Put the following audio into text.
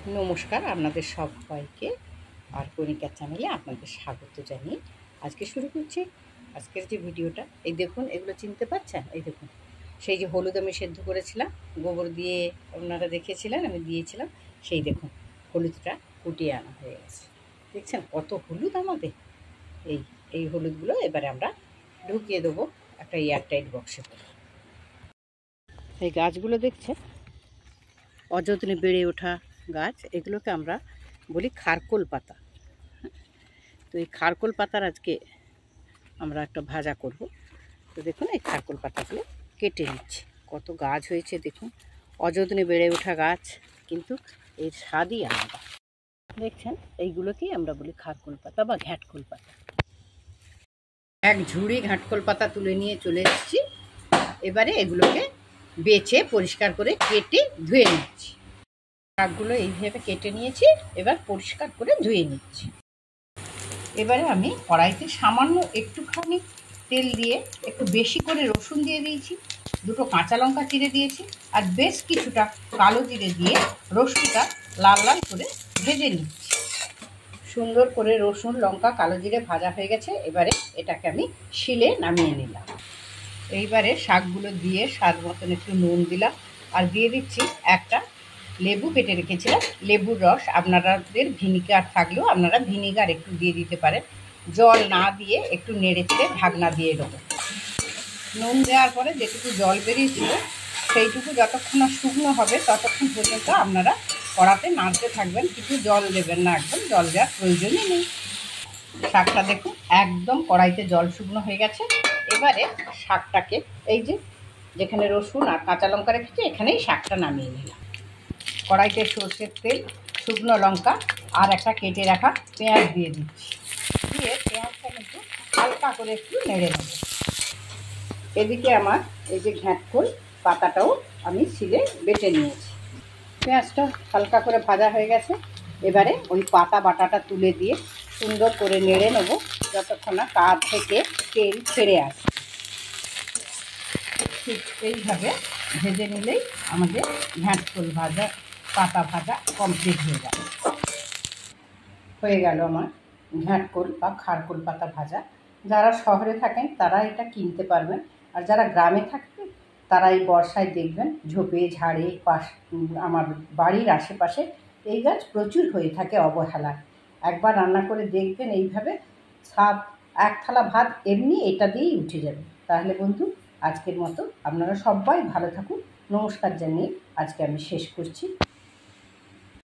নমস্কার আপনাদের সবাইকে আর কণিকা চ্যানেলে আপনাদের স্বাগত জানিয়ে আজকে শুরু করছি আজকের যে ভিডিওটা। এই দেখুন, এগুলো চিনতে পারছেন? এই দেখুন, সেই যে হলুদ আমি সেদ্ধ করেছিলাম, গোবর দিয়ে আপনারা দেখেছিলেন আমি দিয়েছিলাম, সেই দেখুন হলুদটা ফুটিয়ে আনা হয়ে গেছে। দেখছেন কত হলুদ আমাদের? এই এই হলুদগুলো এবারে আমরা ঢুকিয়ে দেবো একটা এয়ারটাইট বক্সে করে। এই গাছগুলো দেখছেন, অযত্নে বেড়ে ওঠা গাছ, এগুলোকে আমরা বলি খারকোল পাতা। তো এই খারকোল পাতার আজকে আমরা একটা ভাজা করব। তো দেখুন, এই খারকোল পাতাগুলো কেটে নিচ্ছি। কত গাছ হয়েছে দেখুন, অযত্নে বেড়ে ওঠা গাছ, কিন্তু এর স্বাদই আলাদা। দেখছেন, এইগুলোকেই আমরা বলি খারকোল পাতা বা ঘ্যাটকোল পাতা। এক ঝুড়ি ঘাটকোল পাতা তুলে নিয়ে চলে এসেছি। এবারে এগুলোকে বেছে পরিষ্কার করে কেটে ধুয়ে নিচ্ছি। শাকগুলো এইভাবে কেটে নিয়েছি, এবার পরিষ্কার করে ধুয়ে নিচ্ছি। এবারে আমি কড়াইতে সামান্য একটুখানি তেল দিয়ে একটু বেশি করে রসুন দিয়ে দিয়েছি, দুটো কাঁচা লঙ্কা চিড়ে দিয়েছি, আর বেশ কিছুটা কালো জিরে দিয়ে রসুনটা লাল লাল করে ভেজে নিচ্ছি। সুন্দর করে রসুন লঙ্কা কালো জিরে ভাজা হয়ে গেছে। এবারে এটাকে আমি শিলে নামিয়ে নিলাম। এইবারে শাকগুলো দিয়ে স্বাদ মতন একটু নুন দিলাম, আর দিয়ে দিচ্ছি একটা লেবু কেটে রেখেছিলাম, লেবুর রস। আপনাদের ভিনিগার থাকলেও আপনারা ভিনিগার একটু দিয়ে দিতে পারেন। জল না দিয়ে একটু নেড়ে চেড়ে ঢাকনা দিয়ে দেবো। নুন দেওয়ার পরে যেটুকু জল বেরিয়েছিল সেইটুকু যতক্ষণ না শুকনো হবে ততক্ষণ পর্যন্ত আপনারা কড়াতে নাড়তে থাকবেন, কিছু জল দেবেন না, একদম জল দেওয়ার প্রয়োজনই নেই। শাকটা দেখুন একদম কড়াইতে জল শুকনো হয়ে গেছে। এবারে শাকটাকে এই যে যেখানে রসুন আর কাঁচা লঙ্কা রেখেছি এখানেই শাকটা নামিয়ে নিলাম। কড়াইতে সর্ষের তেল, শুকনো লঙ্কা আর একটা কেটে রাখা পেঁয়াজ দিয়ে দিচ্ছি। দিয়ে পেঁয়াজটা কিন্তু হালকা করে একটু নেড়ে নেব। এদিকে আমার এই যে ঘ্যাটকোল পাতাটাও আমি শিলে বেটে নিয়েছি। পেঁয়াজটা হালকা করে ভাজা হয়ে গেছে। এবারে ওই পাতা বাটাটা তুলে দিয়ে সুন্দর করে নেড়ে নেব যতক্ষণ না কাঁধ থেকে তেল ছেড়ে আসে। ঠিক এইভাবে ভেজে নিলেই আমাদের ঘ্যাটকোল ভাজা পাতা ভাজা কমপ্লিট হয়ে গেল আমার ঘ্যাটকোল বা খারকোল পাতা ভাজা। যারা শহরে থাকেন তারা এটা কিনতে পারবেন, আর যারা গ্রামে থাকবেন তারা এই বর্ষায় দেখবেন ঝোপে ঝাড়ে আমার বাড়ির আশেপাশে এই গাছ প্রচুর হয়ে থাকে অবহেলায়। একবার রান্না করে দেখবেন এইভাবে, স্বাদ এক থালা ভাত এমনি এটা দিয়েই উঠে যাবে। তাহলে বন্ধু, আজকের মতো আপনারা সবাই ভালো থাকুন। নমস্কার জানিয়ে আজকে আমি শেষ করছি।